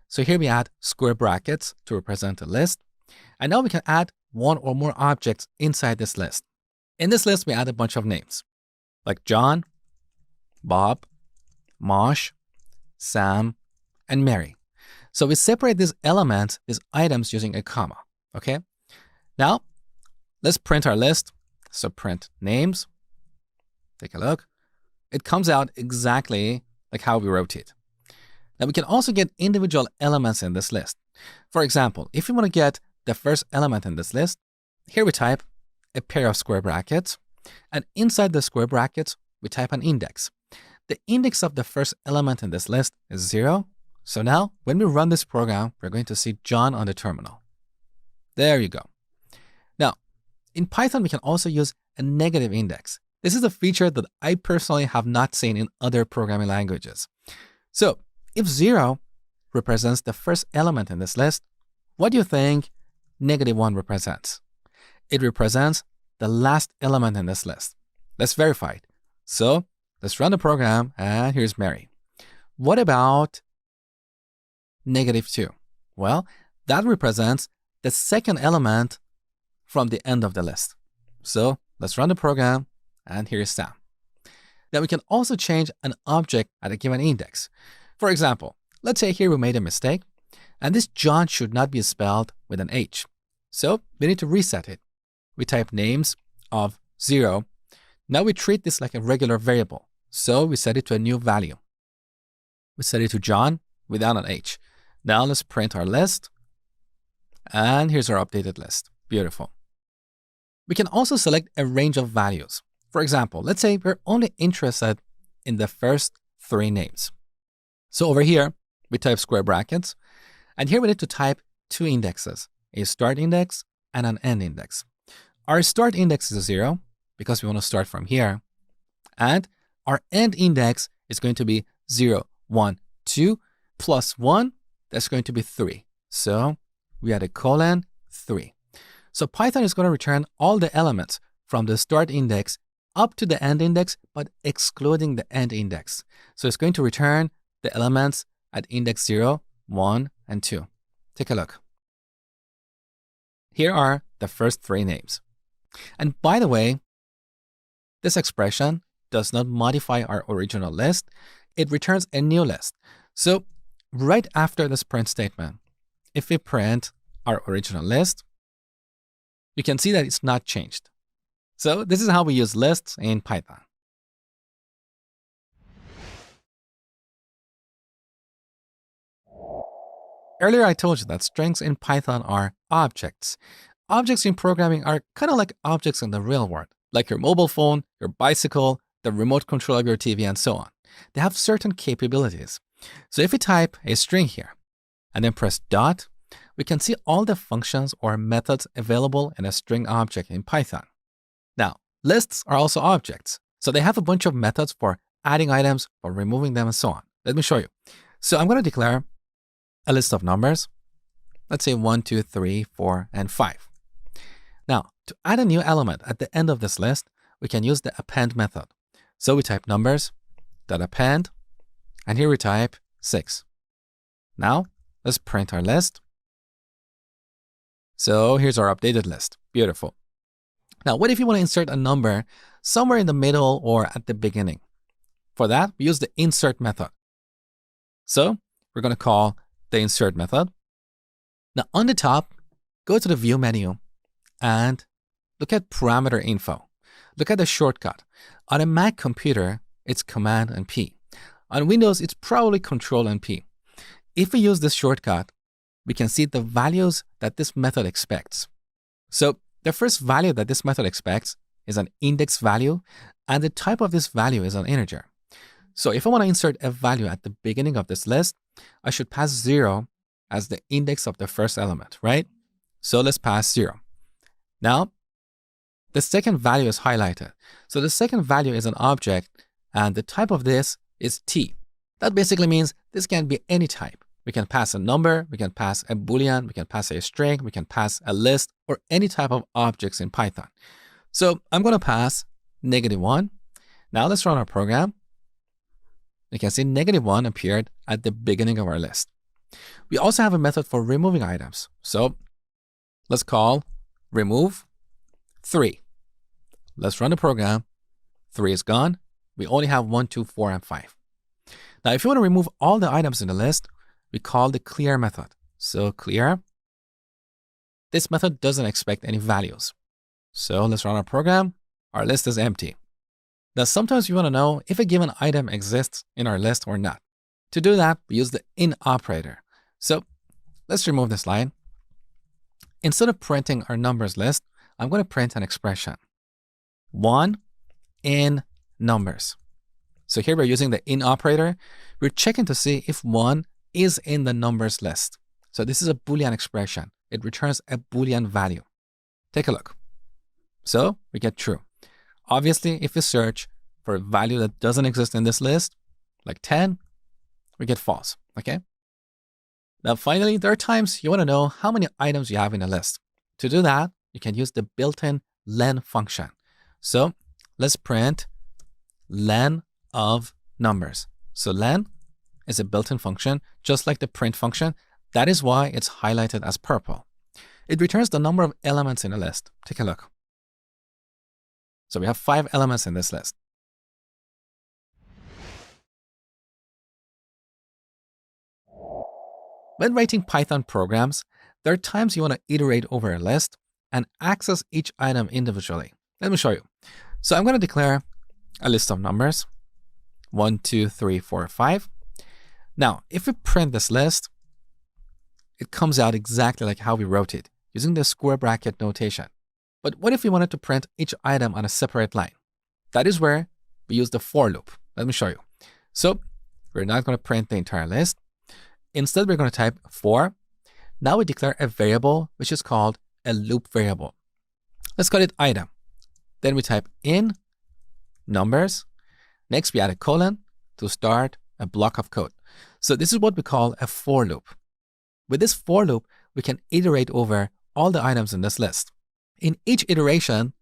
So here we add square brackets to represent a list. And now we can add 1 or more objects inside this list. In this list, we add a bunch of names like John, Bob, Mosh, Sam, and Mary. So we separate these elements, these items, using a comma, okay? Now, let's print our list. So print names. Take a look. It comes out exactly like how we wrote it. Now, we can also get individual elements in this list. For example, if we want to get the first element in this list, here we type a pair of square brackets, and inside the square brackets, we type an index. The index of the first element in this list is 0. So now, when we run this program, we're going to see John on the terminal. There you go. Now, in Python, we can also use a negative index. This is a feature that I personally have not seen in other programming languages. So if 0 represents the first element in this list, what do you think -1 represents? It represents the last element in this list. Let's verify it. So let's run the program, and here's Mary. What about -2? Well, that represents the second element from the end of the list. So let's run the program, and here's Sam. Now we can also change an object at a given index. For example, let's say here we made a mistake, and this John should not be spelled with an H. So we need to reset it. We type names of 0. Now we treat this like a regular variable. So we set it to a new value. We set it to John without an H. Now let's print our list. And here's our updated list. Beautiful. We can also select a range of values. For example, let's say we're only interested in the first 3 names. So over here, we type square brackets. And here we need to type 2 indexes, a start index and an end index. Our start index is 0 because we want to start from here. And our end index is going to be 0, 1, 2, plus 1. That's going to be 3. So we add a colon 3. So Python is going to return all the elements from the start index up to the end index, but excluding the end index. So it's going to return the elements at index 0, 1, and 2. Take a look. Here are the first 3 names. And by the way, this expression does not modify our original list. It returns a new list. So right after this print statement, if we print our original list, you can see that it's not changed. So this is how we use lists in Python. Earlier, I told you that strings in Python are objects. Objects in programming are kind of like objects in the real world, like your mobile phone, your bicycle, the remote control of your TV, and so on. They have certain capabilities. So if we type a string here and then press dot, we can see all the functions or methods available in a string object in Python. Now, lists are also objects. So they have a bunch of methods for adding items, for removing them, and so on. Let me show you. So I'm going to declare a list of numbers. Let's say 1, 2, 3, 4, and 5. Now, to add a new element at the end of this list, we can use the append method. So we type numbers.append, and here we type 6. Now, let's print our list. So here's our updated list. Beautiful. Now, what if you want to insert a number somewhere in the middle or at the beginning? For that, we use the insert method. So we're going to call the insert method. Now, on the top, go to the view menu and look at parameter info. Look at the shortcut. On a Mac computer, it's Command and P. On Windows, it's probably Control and P. If we use this shortcut, we can see the values that this method expects. So the first value that this method expects is an index value, and the type of this value is an integer. So if I want to insert a value at the beginning of this list, I should pass 0 as the index of the first element, right? So let's pass 0. Now, the second value is highlighted. So the second value is an object, and the type of this is t. That basically means this can be any type. We can pass a number, we can pass a boolean, we can pass a string, we can pass a list, or any type of objects in Python. So I'm going to pass -1. Now let's run our program. You can see -1 appeared at the beginning of our list. We also have a method for removing items. So let's call remove 3. Let's run the program. 3 is gone. We only have 1, 2, 4, and 5. Now, if you want to remove all the items in the list, we call the clear method. So clear. This method doesn't expect any values. So let's run our program. Our list is empty. Now, sometimes you want to know if a given item exists in our list or not. To do that, we use the in operator. So let's remove this line. Instead of printing our numbers list, I'm going to print an expression. 1 in numbers. So here we're using the in operator. We're checking to see if 1 is in the numbers list. So this is a Boolean expression. It returns a Boolean value. Take a look. So we get true. Obviously, if we search for a value that doesn't exist in this list, like 10, we get false, okay? Now, finally, there are times you want to know how many items you have in a list. To do that, you can use the built-in len function. So let's print len of numbers. So len is a built-in function, just like the print function. That is why it's highlighted as purple. It returns the number of elements in a list. Take a look. So we have 5 elements in this list. When writing Python programs, there are times you want to iterate over a list and access each item individually. Let me show you. So I'm going to declare a list of numbers, 1, 2, 3, 4, 5. Now, if we print this list, it comes out exactly like how we wrote it, using the square bracket notation. But what if we wanted to print each item on a separate line? That is where we use the for loop. Let me show you. So we're not going to print the entire list. Instead, we're going to type for. Now we declare a variable, which is called a loop variable. Let's call it item. Then we type in numbers. Next, we add a colon to start a block of code. So this is what we call a for loop. With this for loop, we can iterate over all the items in this list. In each iteration,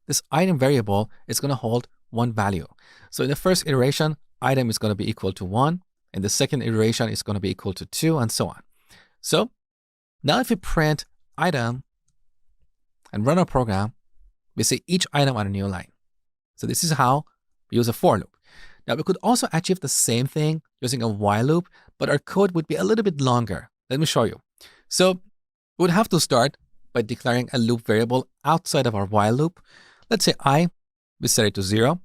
this item variable is going to hold one value. So in the first iteration, item is going to be equal to 1. In the second iteration, it's going to be equal to 2, and so on. So now if we print item and run our program, we see each item on a new line. So this is how we use a for loop. Now we could also achieve the same thing using a while loop, but our code would be a little bit longer. Let me show you. So we would have to start by declaring a loop variable outside of our while loop. Let's say I, we set it to 0.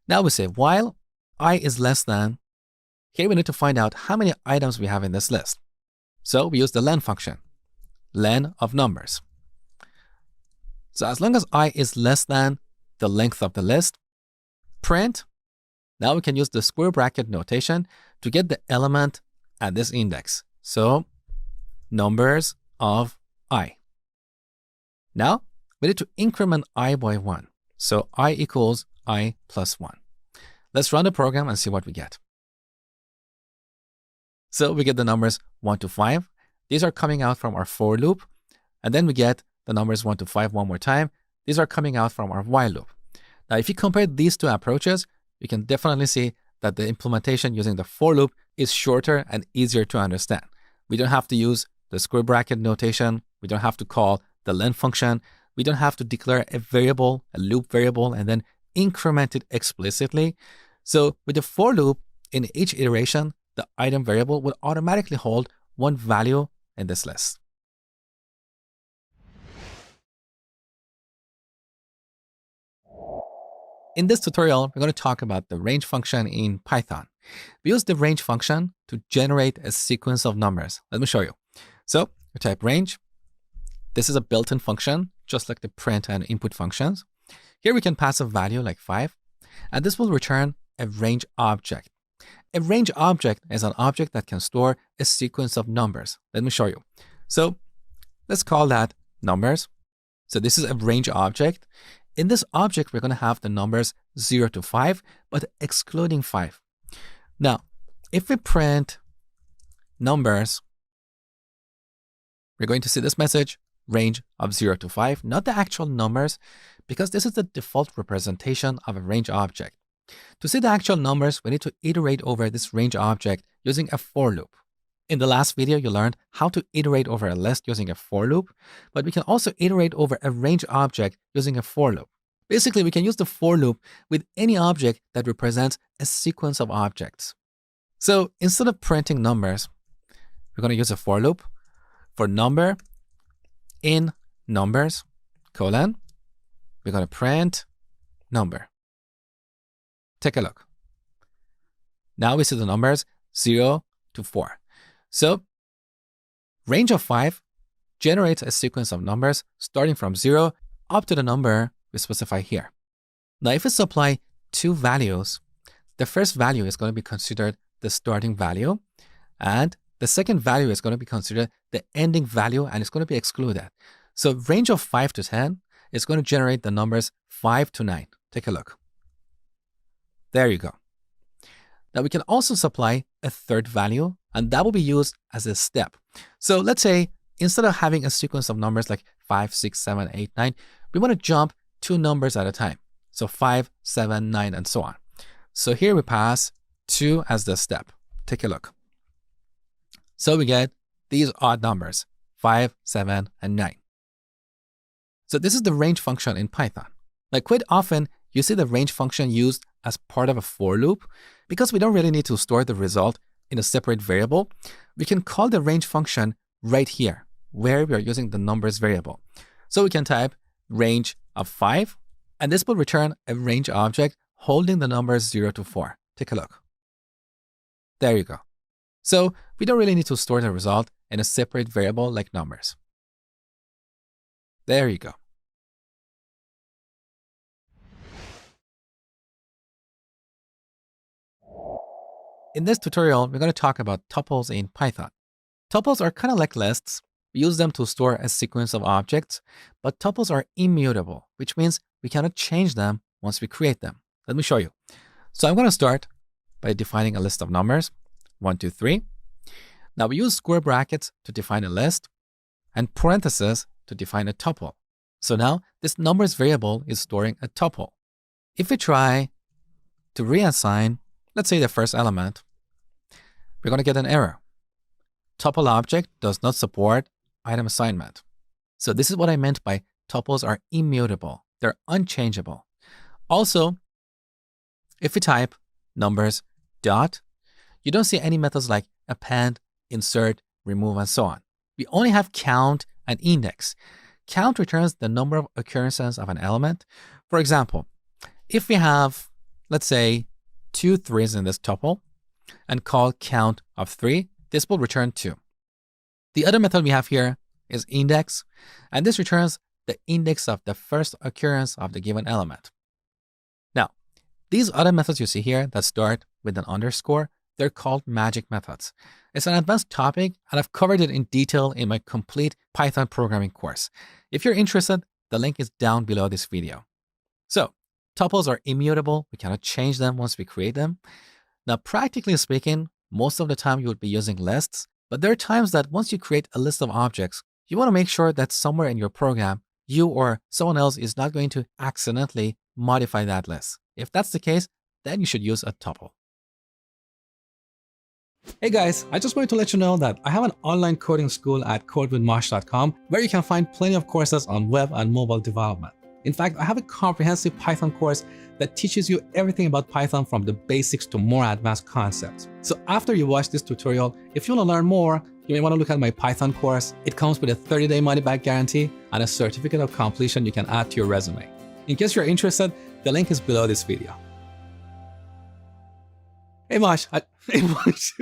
Now we say while I is less than. Here we need to find out how many items we have in this list. So we use the len function, len of numbers. So as long as I is less than the length of the list, print. Now we can use the square bracket notation to get the element at this index. So numbers of I. Now we need to increment I by 1. So I equals I plus 1. Let's run the program and see what we get. So we get the numbers 1 to 5. These are coming out from our for loop. And then we get the numbers 1 to 5 one more time. These are coming out from our while loop. Now, if you compare these two approaches, you can definitely see that the implementation using the for loop is shorter and easier to understand. We don't have to use the square bracket notation. We don't have to call the len function. We don't have to declare a variable, a loop variable, and then increment it explicitly. So with the for loop, in each iteration, the item variable will automatically hold one value in this list. In this tutorial, we're going to talk about the range function in Python. We use the range function to generate a sequence of numbers. Let me show you. So we type range. This is a built-in function, just like the print and input functions. Here we can pass a value like 5, and this will return a range object. A range object is an object that can store a sequence of numbers. Let me show you. So let's call that numbers. So this is a range object. In this object, we're going to have the numbers 0 to 5, but excluding 5. Now, if we print numbers, we're going to see this message, range of 0 to 5, not the actual numbers, because this is the default representation of a range object. To see the actual numbers, we need to iterate over this range object using a for loop. In the last video, you learned how to iterate over a list using a for loop, but we can also iterate over a range object using a for loop. Basically, we can use the for loop with any object that represents a sequence of objects. So instead of printing numbers, we're going to use a for loop for number in numbers, colon, we're going to print number. Take a look. Now we see the numbers 0 to 4. So range of 5 generates a sequence of numbers starting from 0 up to the number we specify here. Now, if we supply two values, the first value is going to be considered the starting value, and the second value is going to be considered the ending value, and it's going to be excluded. So range of 5 to 10 is going to generate the numbers 5 to 9. Take a look. There you go. Now we can also supply a third value, and that will be used as a step. So let's say instead of having a sequence of numbers like 5, 6, 7, 8, 9, we want to jump two numbers at a time. So 5, 7, 9, and so on. So here we pass 2 as the step. Take a look. So we get these odd numbers, 5, 7, and 9. So this is the range function in Python. Like quite often, you see the range function used as part of a for loop. Because we don't really need to store the result in a separate variable, we can call the range function right here, where we are using the numbers variable. So we can type range of 5, and this will return a range object holding the numbers 0 to 4. Take a look. There you go. So we don't really need to store the result in a separate variable like numbers. There you go. In this tutorial, we're going to talk about tuples in Python. Tuples are kind of like lists. We use them to store a sequence of objects, but tuples are immutable, which means we cannot change them once we create them. Let me show you. So I'm going to start by defining a list of numbers, 1, 2, 3. Now we use square brackets to define a list and parentheses to define a tuple. So now this numbers variable is storing a tuple. If we try to reassign, let's say the first element, we're going to get an error. Tuple object does not support item assignment. So this is what I meant by tuples are immutable. They're unchangeable. Also, if we type numbers dot, you don't see any methods like append, insert, remove, and so on. We only have count and index. Count returns the number of occurrences of an element. For example, if we have, let's say, 2 3s in this tuple and call count of 3, this will return 2. The other method we have here is index, and this returns the index of the first occurrence of the given element. Now, these other methods you see here that start with an underscore, they're called magic methods. It's an advanced topic, and I've covered it in detail in my complete Python programming course. If you're interested, the link is down below this video. So, tuples are immutable. We cannot change them once we create them. Now, practically speaking, most of the time you would be using lists, but there are times that once you create a list of objects, you want to make sure that somewhere in your program, you or someone else is not going to accidentally modify that list. If that's the case, then you should use a tuple. Hey guys, I just wanted to let you know that I have an online coding school at codewithmosh.com where you can find plenty of courses on web and mobile development. In fact, I have a comprehensive Python course that teaches you everything about Python from the basics to more advanced concepts. So after you watch this tutorial, if you want to learn more, you may want to look at my Python course. It comes with a 30-day money-back guarantee and a certificate of completion you can add to your resume. In case you're interested, The link is below this video. Hey Mosh. Hey Mosh.